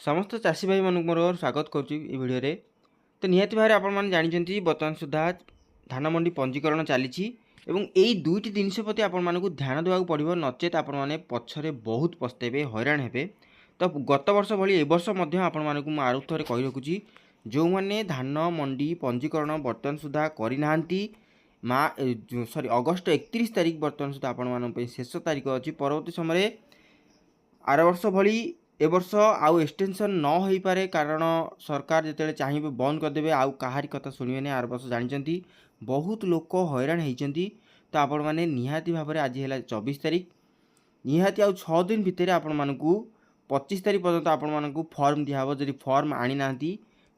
समस्त चाषी भाई मानक मोर स्वागत करुच्ची भिडियो। तो निहाती भाव आपण मैंने जानते बर्तमान सुधा धान मंडी पंजीकरण चली दुईटी जिनस प्रति आपण ध्यान देवाक पड़ो नचेत आपण मैंने पछरे बहुत पस्तेबे हैरान हेबे। तो गत वर्ष भली ए वर्ष आपण मानक आरु थे कही रखुची जो मैंने धान मंडी पंजीकरण बर्तमान सुधा करना सरी अगस्ट 31 तारिख बर्तमान सुधा आपण मान शेष तारिख अच्छी परवर्ती समय आर वर्ष भली ए वर्ष आउ एक्सटेंशन न हो पारे कारण सरकार जिते चाहिए बंद करदे आउ कहारी कथा शुणवे नहीं। आर वर्ष जानते बहुत लोक हैरान होती। तो आपण मैंने निहाती भाव में आज है 24 तारिख निहाती आउ 6 दिन भितर आपण मानकू 25 तारिख पर्यंत आपण मानकू फॉर्म दिहब। जदि फॉर्म आनी ना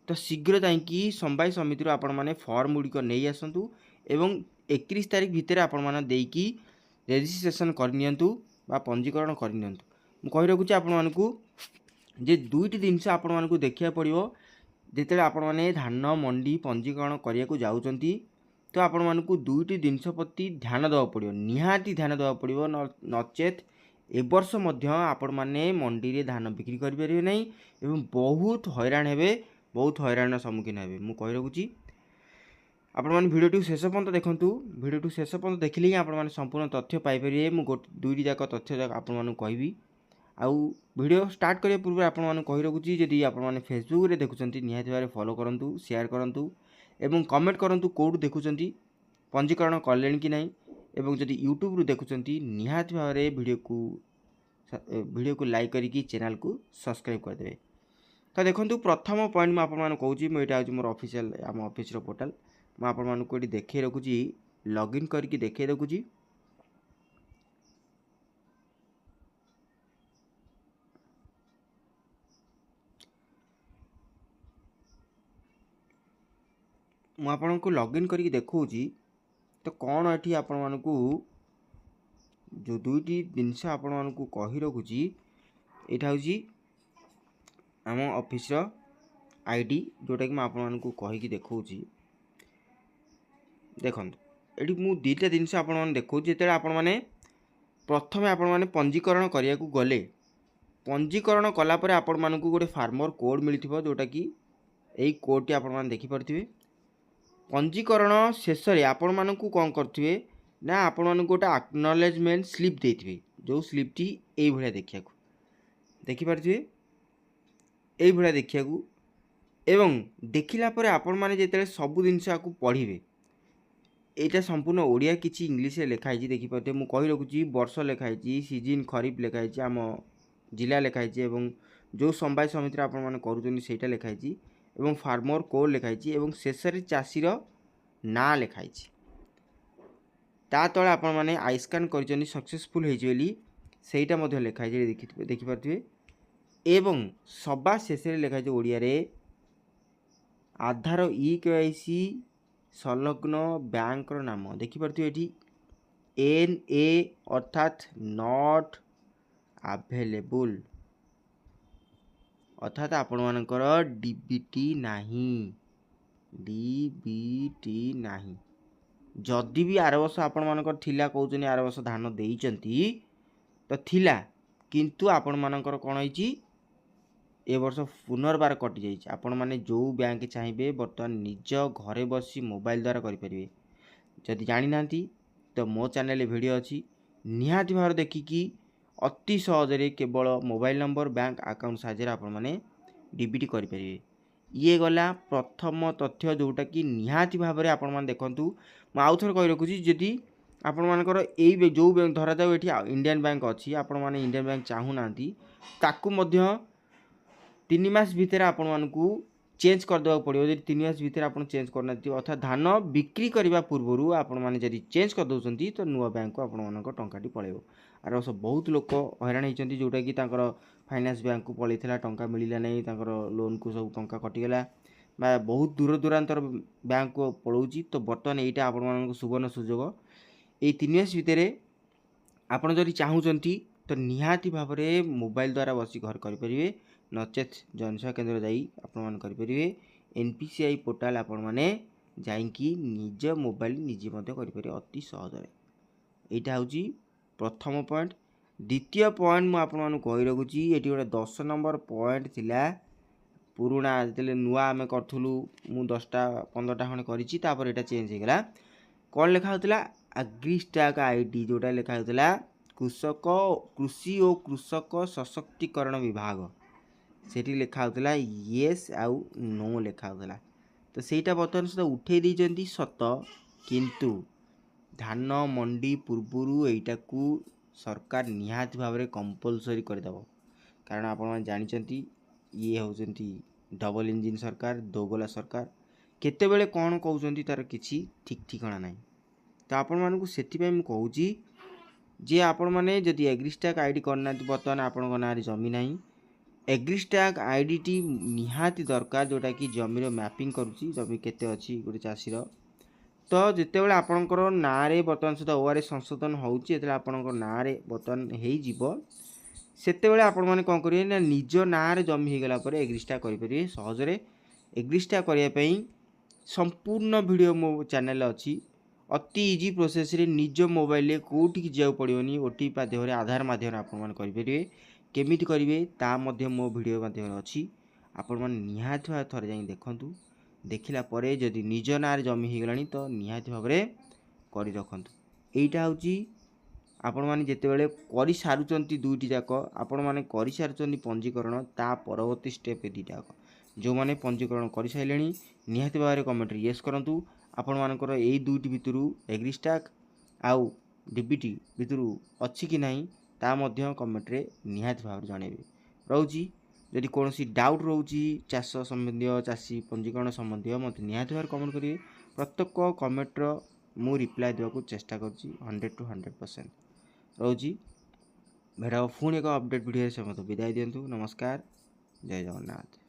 तो शीघ्र जाकि समवाय समिति आपण मैंने फॉर्म गुड़िक नहीं आसतु एवं 31 तारिख भितर आपण मैंने देकी रेजिस्ट्रेशन करनी पंजीकरण करनी। ମୁଁ କହି ରଖୁଛି ଆପଣମାନଙ୍କୁ ଯେ ଦୁଇଟି ଜିନିଷ ଆପଣମାନଙ୍କୁ ଦେଖିବାକୁ ପଡ଼ିବ ଯେତେବେଳେ ଆପଣମାନେ ଧାନ ମଣ୍ଡି ପଞ୍ଜୀକରଣ କରିବାକୁ ଯାଉଛନ୍ତି। ତ ଆପଣମାନଙ୍କୁ ଦୁଇଟି ଜିନିଷ ପ୍ରତି ଧ୍ୟାନ ଦେବାକୁ ପଡ଼ିବ, ନିହାତି ଧ୍ୟାନ ଦେବାକୁ ପଡ଼ିବ। ନଚେତ୍ ଏ ବର୍ଷ ମଧ୍ୟ ଆପଣମାନେ ମଣ୍ଡିରେ ଧାନ ବିକ୍ରି କରିପାରିବେ ନାହିଁ ଏବଂ ବହୁତ ହଇରାଣ ହେବେ, ବହୁତ ହଇରାଣର ସମ୍ମୁଖୀନ ହେବେ। ମୁଁ କହି ରଖୁଛି ଆପଣମାନେ ଭିଡ଼ିଓଟି ଶେଷ ପର୍ଯ୍ୟନ୍ତ ଦେଖନ୍ତୁ। ଭିଡ଼ିଓଟି ଶେଷ ପର୍ଯ୍ୟନ୍ତ ଦେଖିଲେ ହିଁ ଆପଣମାନେ ସମ୍ପୂର୍ଣ୍ଣ ତଥ୍ୟ ପାଇପାରିବେ। ମୁଁ ଦୁଇଟି ଯାକ ତଥ୍ୟ ଆପଣମାନଙ୍କୁ କହିବି। आउ वीडियो स्टार्ट करने पूर्व आपण माने कहि रखुची जदि आपण माने फेसबुक रे देखुचंती निहाती भारे फॉलो करंतु, शेयर करंतु एवं कमेंट करंतु कोड देखुचंती पंजीकरण करलेन कि नहीं। एवं जदि यूट्यूब रू देखुचंती निहाती भारे वीडियो को लाइक करिकी चैनल को सब्सक्राइब कर देबे। तो देखंतु प्रथम पॉइंट मैं आपण माने कहूची मैं एटा होची मोर ऑफिशियल आम ऑफिस रो पोर्टल। मैं आपण माने को एटी देखे रखुची लॉगिन करके देखे रखुची। ମୁଁ आपको लॉगिन करके देखौची। तो कौन एठी आपण मानकू जो दुईटी जिनस आपण मानकू कही रखुची एटा होची आम ऑफिस रो आईडी जोटा कि मैं आपण मानकू कही देखौची। देखंतु एठी मु दुईटा जिनस आपण माने देखौची। जेतेले आपण माने प्रथमे आपण माने पंजीकरण करिया को गले पंजीकरण कला परे आपण मानकू गोटे फार्मर कोड मिलिथिबो जोटा कि एई कोडटी आपण माने देखि परथिबे। पंजीकरण शेष आपण मानकू कौन करथिबे ना आपण मानकू गोटे एक्नॉलेजमेंट स्लिप देथिबे जो स्लिपटी एई भलिया देखि परथिबे एई भलिया देखिया को एवं देखिला परे आपण माने जेतेले सब जिनस आकु पढिबे एटा संपूर्ण ओडिया किछि इंग्लिश रे लिखा हिची देखि परथिबे। मु कहि रखुची वर्ष लिखा हिची, सीजन खरीफ लिखा हिची, आम जिला लिखा हिची एवं जो समवाय समिति रे आपण माने करूचनी सेटा लिखा हिची एवं फार्मर कोड लिखाई एवं शेष चाषीर ना लिखाई ता तले आपण माने आई स्कान कर सक्सेसफुल होईटा लिखाई देखिपे एवं सभा शेष लिखाई ओडिया रे आधार ई-केवाईसी संलग्न बैंक नाम देखिपे ये NA अर्थात नॉट अवेलेबल अर्थात आपण मानकर डीबीटी नाही। जदि भी आर वर्ष आपण मानकर थिला कहउचनी आर वर्ष धान देइचंती तो थिला किंतु आपण मानकर कोन होईची ए वर्ष पुनर्बार कटि जाइछ। आपण माने जो बैंक चाहिए वर्तमान निज घरे बसी मोबाइल द्वारा करि परिबे। जदि जानि नांती तो मो चैनल वीडियो अछि निहाती भाव देखिकी अति सहजरे केवल मोबाइल नंबर बैंक अकाउंट साहाय्य आपण माने डीबीटी करि परिबे। ये गला प्रथम तथ्य जोटा कि निहाती भाव में आपण माने देखंतु। मैं आउ थोर कहि रखुची जदि आपण मानकर एई जो बैंक धरा जाऊ एठी इंडियन बैंक अछि आपण माने इंडियन बैंक चाहू नांती ताकू मध्य 3 मास भितर आपण मानकू चेंज कर देबा पड़ियो। जदि 3 मास भितर आपण चेंज करना अर्थात धान बिक्री करबा पूर्वरु आपण माने जदि चेंज कर दउचंती तो नुवा बैंक को आपण मानक टंकाटी पळेबो। आर वर्ष बहुत लोक हैरान होती जोटा कि फाइनेंस बैंक को पलैला टंका मिलला नहीं लोन को सब टंका कटिगला बहुत दूर दूरांतर बैंक को पलाऊँगी। तो बर्तमान यहाँ आपण सुवर्ण सुजोग ये 3 मास भितर आपड़ जदि चाहूँगी तो निहाती भाव में मोबाइल द्वारा बसी घर करें नचेत जनसेवा केन्द्र जापरें NPCI पोर्टाल आपण मैंने जाकि निज मोबाइल निजे करें अति सहज। यहाँ हूँ प्रथम पॉइंट। द्वितीय पॉइंट मुझे आपको कही रखुची ये गोटे 10 नंबर पॉइंट थिला पुराणा जो नुआ आम करूँ मु 10टा 15टा खंडे कर चेंज होगा कौन लिखा होता एग्रीस्टैक आईडी जोटा लिखा होता कृषक कृषि और कृषक सशक्तिकरण विभाग से लिखा होता येस आउ नो लिखा होता तो सहीटा बर्तमान सुधा उठे देती सत किंतु धान मंडी पूर्वर यहीटा को सरकार निहाती भाव में कंपलसरी करदेव कारण आपण जानते ये होती डबल इंजिन सरकार दोगला सरकार केतेबेले कौन कहते तार किसी ठीक ठिकाना ना तो आपण मानक से कहूँ जे आपण मैंने जदि एग्रीस्टैक आईडी करना बर्तमान आपण ना जमी ना एग्रीस्टैक आईडी टी निहाती दरकार जोटा कि जमीर मैपिंग करुच्ची जमी केते अच्छी गोटे चाषीर तो जितेबाला आपणकर नाँ बर्तमान सुधा ओआरएस संशोधन होची आपणकर नाँ बर्तमान होतेबेले आपण मैंने कौन करेंगे ना निज नाँ जमी होगला एग्रीस्टैक करेंगे सहजरे एग्रीस्टैक करने संपूर्ण वीडियो मो चैनल अच्छी अति इजी प्रोसेस रे निज मोबाइल कौटी जाऊ पड़ोनी ओटीपी माध्यम आधार माध्यम आपरेंगे केमी करेंगे ता मो वीडियो माध्यम अच्छी आपण मैंने निहाती भाव थोड़े जाए देखूँ देखला जदि निज ना जमी होगला तो निहाती भाव कर रखु यहीटा हूँ आपण मैंने जितेबाला कर सारूँ दुईटी जाक आपण मैंने कर सारूँ पंजीकरण ता परवर्ती स्टेप दुईटा जो मैंने पंजीकरण कर सारे निहाती भाव में कमेंट येस करूँ आपण मानकर यही दुईटी भितर एग्रीस्टैक आउ डीबीटी भितर अच्छी कि नहीं ता मध्य कमेंट रे निहाती भाव जनइबे रोची जदि कौन डाउट रोची चाष संबंधी चाषी पंजीकरण संबंधी मत निहाती भाव कमेंट करेंगे प्रत्येक कमेंटर मु रिप्लाय देवाक चेष्टा करुँची 100 to 100% रोची भेड़ा पुणी एक अपडेट वीडियो से मत विदाय दिंतु नमस्कार जय जगन्नाथ।